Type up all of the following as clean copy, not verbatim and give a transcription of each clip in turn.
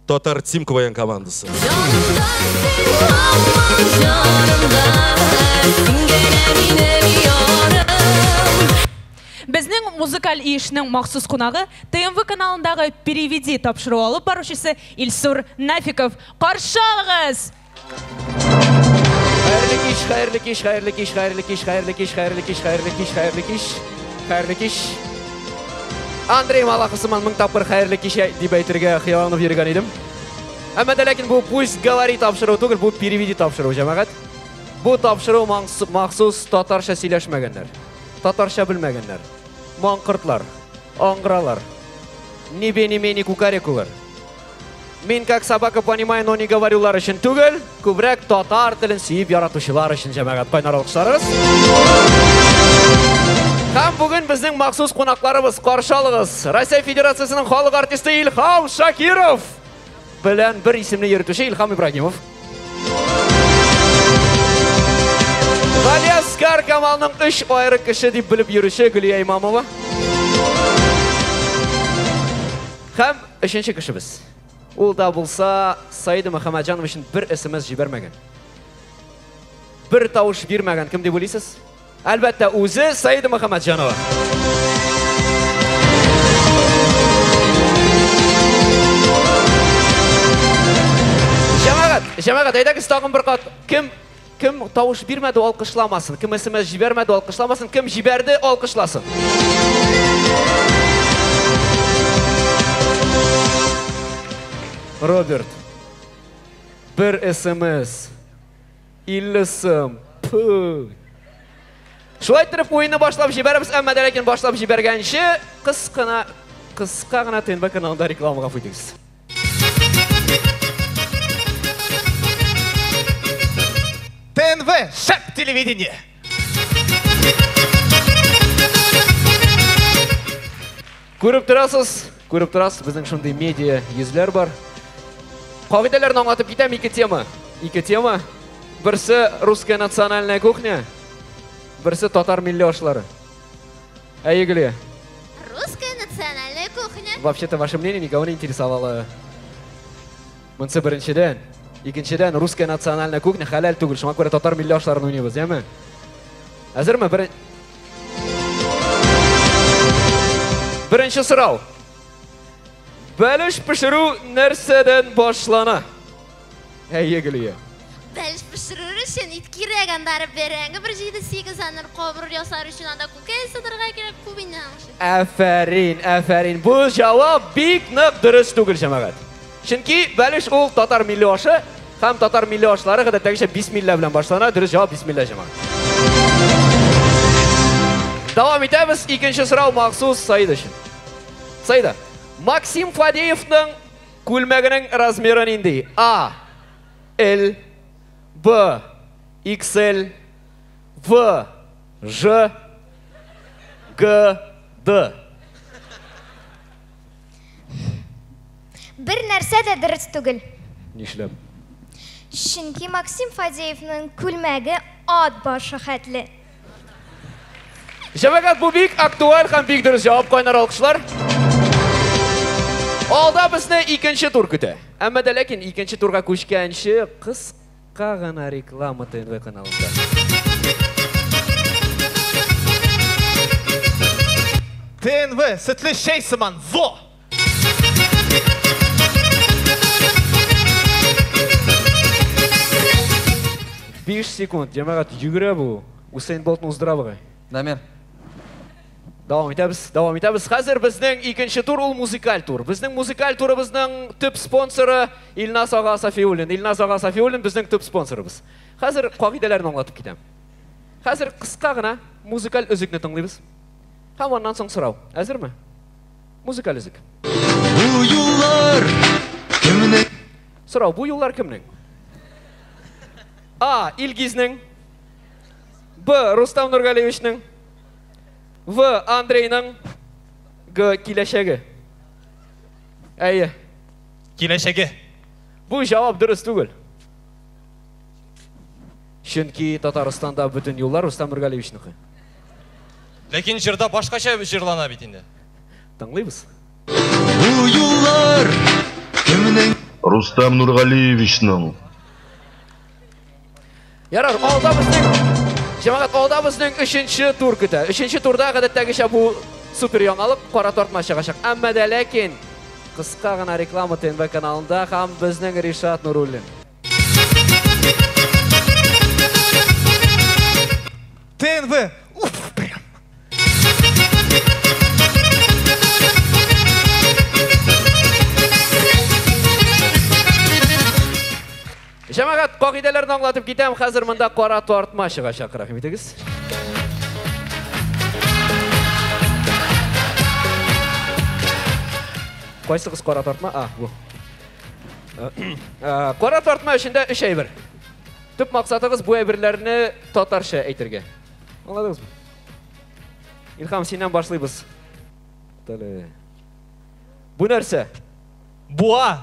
Татар Тим КВН командасы. Біздің музыкаль ешінің мақсус қонағы ТМВ каналындағы «Переведи» тапшыру алып барушысы Ильсур Нафиков. Қаршы алыңыз! Қайырлы кеш. Андрей Малақысыман мың тапқыр қайырлы кеш деп әйтірге қияланып ерген едім. Әмәді ләкін бұл «Пусть говори» тапшыру түгіл, бұл «Переведи» тапшыру жамағат. Бұл тапшыру мақсус татарша сөйлешмәгендер, татарша білмәгендер, маңқыртлар, аңғыралар, небе-немени кукарекулар. Мен как собака понимаю, но не говорюлар үшін түгіл, көбірек татар тілін сүйіп яратушылар үшін жамағат. Қайнаралықшыларыз. Һәм бүгін біздің мақсус қонақтарымыз, қаршы алыңыз. Россия Федерациясының халық артисті Илхам Шакиров білән бір исемлі ерітуші Илхам Ибрагимов. Ғалияскар Камалның 3 айры кіші деп біліп еруші Гүлия Имамова. Һәм үшінші кішіміз. Ол да болса Саиды Мухаммаджанов үшін бір ісіміз жібермеген. Бір тауыш бермеген. Кім деп ойлайсыз? Әлбәттә, өзі Саиды Мухаммаджанова. Жамағат, айдағыз тағын бір қат. Кім тауыш бермеді, алқышламасын. Кім ісіміз жібермеді, алқышламасын. Кім жіберді, алқышласын. Роберт, бір ісіміз, иллісім, пұй. Шулай тұрып ойыны башлап жіберіміз, әмәді ләкен башлап жібергенші, қысқа ғана ТНВ каналында рекламаға фөйтіңіз. ТНВ шәп телевидение. Көріп тұрасыз, біздің шындай медиа езілер бар. Қағидаларын аңлатып кетем, екі тема. Бірсі русская национальная кухня, бірсі татар миллионшлары. Әйгілі. Русская национальная кухня. Вообще-то ваше мнение никого не интересовало. Мұнсы біріншіден. Екіншіден, русская национальная кухня халал түгіл. Шыма көрі татар миллионшларын өнебіз, емі? Әзір ме? Бірінші сұрау. Бәліш пішіру нәрседен башлана? Әйгілі. Бәліш пішіру үшін иткерегендары беренгі бір жейді 8 әнір қобыр ясар үшін анда көкей сыдырға керек көбейін. Әфәрин. Бұл жауап бик нық дұрыс түгіл жамағат. Чүнки бәліш ол татар миллионшы, һәм татар миллионшылары ғадаттағыша бисмилля білен башлана, дұрыс жауап бисмилля жамағат. Давам етеміз, екінші сұрау мақсус Саида үшін. Саида, Максим Фадеевның күлмәгінің размері нендей? А, L, B, XL, V, Ж, G, D. Бір нәрсе де дұрыс түгіл. Нешлеп? Чүнки Максим Фадеевның күлмәгі ат башы хәтлі. Жамағат, бұл бик актуал һәм бик дұрыс жауап қойнар алқышылар. Алда бізні екінші тур күті. Әмәді ләкін екінші турға көшкенші қысқа ғана реклама ТНВ каналында. ТНВ сүтлі шей сыман, во! 5 секунд, жамағат, жүгірі бұл. Усейн Болтның ұздырабы ғай. Дамир. Давам етеміз. Қазір біздің екінші тур ол музыкаль тур. Біздің музыкаль туры біздің түп спонсоры Илназ Аға Сафиуллин. Илназ Аға Сафиуллин біздің түп спонсорыбыз. Қазір қағидаларын аңлатып кетем. Қазір қысқа ғана музыкаль үзікні тыңлайбыз. Һәм оннан соң сұрау. Әзір ме? Музыкаль үзік. Бұл юллар кімнің? Сұрау, бұл юллар кімнің? А. Илгизнің. Б. Рустам Нұрғалиевичнің. В. Андрейнің. Г. Келешегі. Әйе. Келешегі. Бұл жауап дұрыс түгіл. Чүнки Татарстанда бүтін юллар Рустам Нұрғалиевичнікі. Лекен жырда башқаша жырлана бетінде. Тыңлайбыз. Бұл юллар кімнің? Рустам Нургалиевичнің. Ярар, алда біздің үшінші тур күті. Үшінші турда ғадаттағыша бұл супер яңалық қора тартма шығашақ. Әммә дә ләкин қысқа ғана реклама ТНВ каналында һәм біздің Ришат Нуруллин. ТНВ! Уф, прям! Жамағат, қағидаларын аңлатып кетем, қазір мұнда қора тартма шығашақ. Рахмет етіңіз. Қайсы қыз қора тартма? Бұл. Қора тартма үшінде үш әйбір. Түп мақсатыңыз бұл әйбірлеріні татарша әйтерге. Аңладыңыз ба? Илхам, сенен башлайбыз. Бұл нәрсе? Буа!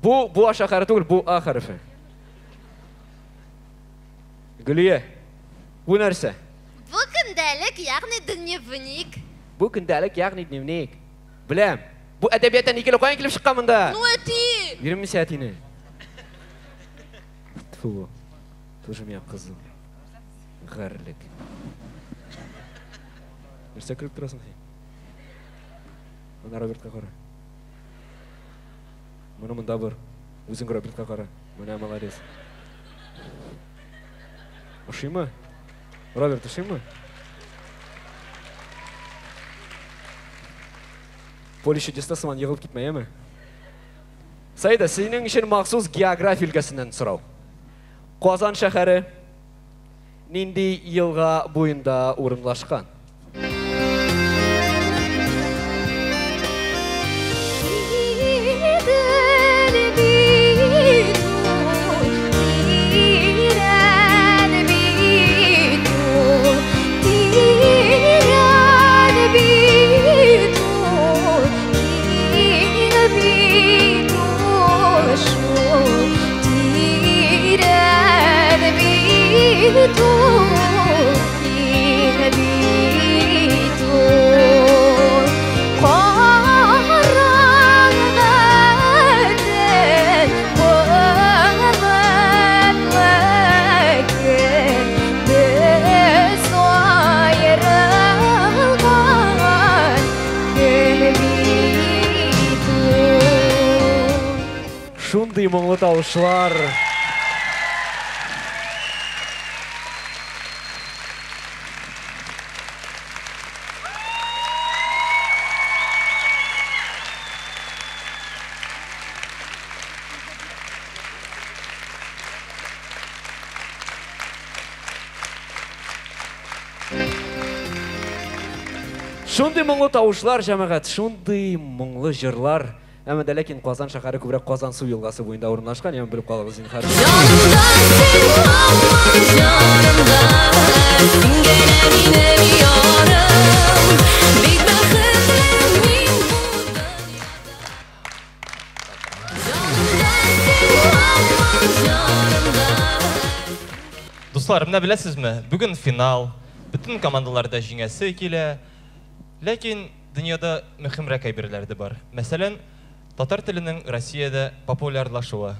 Буа шақары түгіл, бұл А харфі. Гүлия, бұл нәрсе? Бұл күндәлік, яғни дневник. Бұл күндәлік, яғни дневник. Білем, бұл әдебиеттен екелі қойын келіп шыққан мұнда. Ну әти! Берімі сәтіне. Фу, тоже меня қызым. Ғарлік. Нәрсе күріп тұрасың сен? Мұна Робертқа қара. Мұны мұнда бұр. Өзің Робертқа қара. Мұна молодец. Уши ма? Роберт, уши ма? Поле чудесасынан еғылып кетмей ме? Сайда, сенің үшін мақсус география үлгісінен сұрау. Қазан шәһәрі нендей елға бойында орынлашқан? Шундай мұңлы тауышлар. Шундай мұңлы тауышлар, жамағат, шундай мұңлы жырлар. Әмәді ләкин Қазан шақары көбірек Қазан су елғасы бойында орынлашқан, емен біліп қалығыз зейін қарыз. Достар, мына білесізме? Бүгін финал, бүтін командаларда жеңесі келе. Ләкин дүнияда мөһимрәк әйберләр бар. Мәсәлән, татар теленең Россиядә популярлашуы.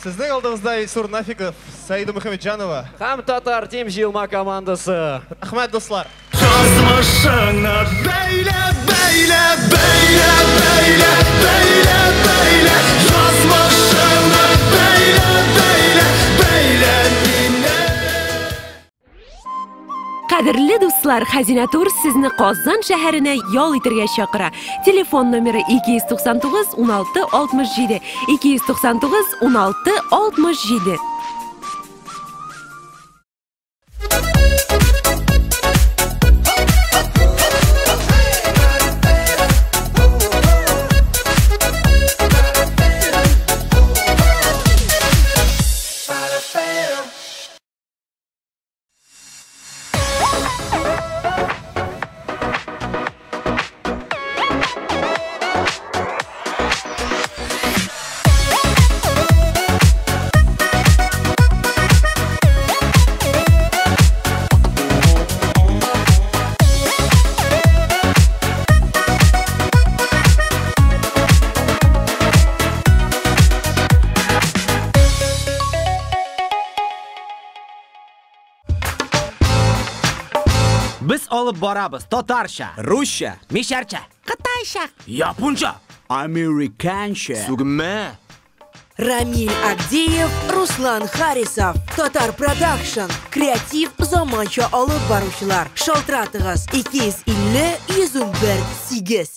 Сезнең алдыгызда Илсур Нафиков, Саида Мөхәммәтҗанова Һәм татар Тим җыелма командасы. Рәхмәт, дуслар. Жазмышыңа бәйлә, бәйлә, бәйлә, бәйлә, бәйлә, бәйлә. Жазмышыңа бәйлә, бәйлә, бәйлә мине. Қадірлі дуслар, Хазина Тур сізні Қазан шәһәренә ял итәргә чакыра. Телефон номері 299 16 67 299 16 67. Biz olib boramiz Totarsha, Ruscha, Misharcha, Qitaycha, Yaponcha, Amerikancha. Sugma. Рамиль Агдеев, Руслан Харисов, Татар Продакшн, Креатив заманча алып баручылар. Шалтыратыгыз 250 101 8.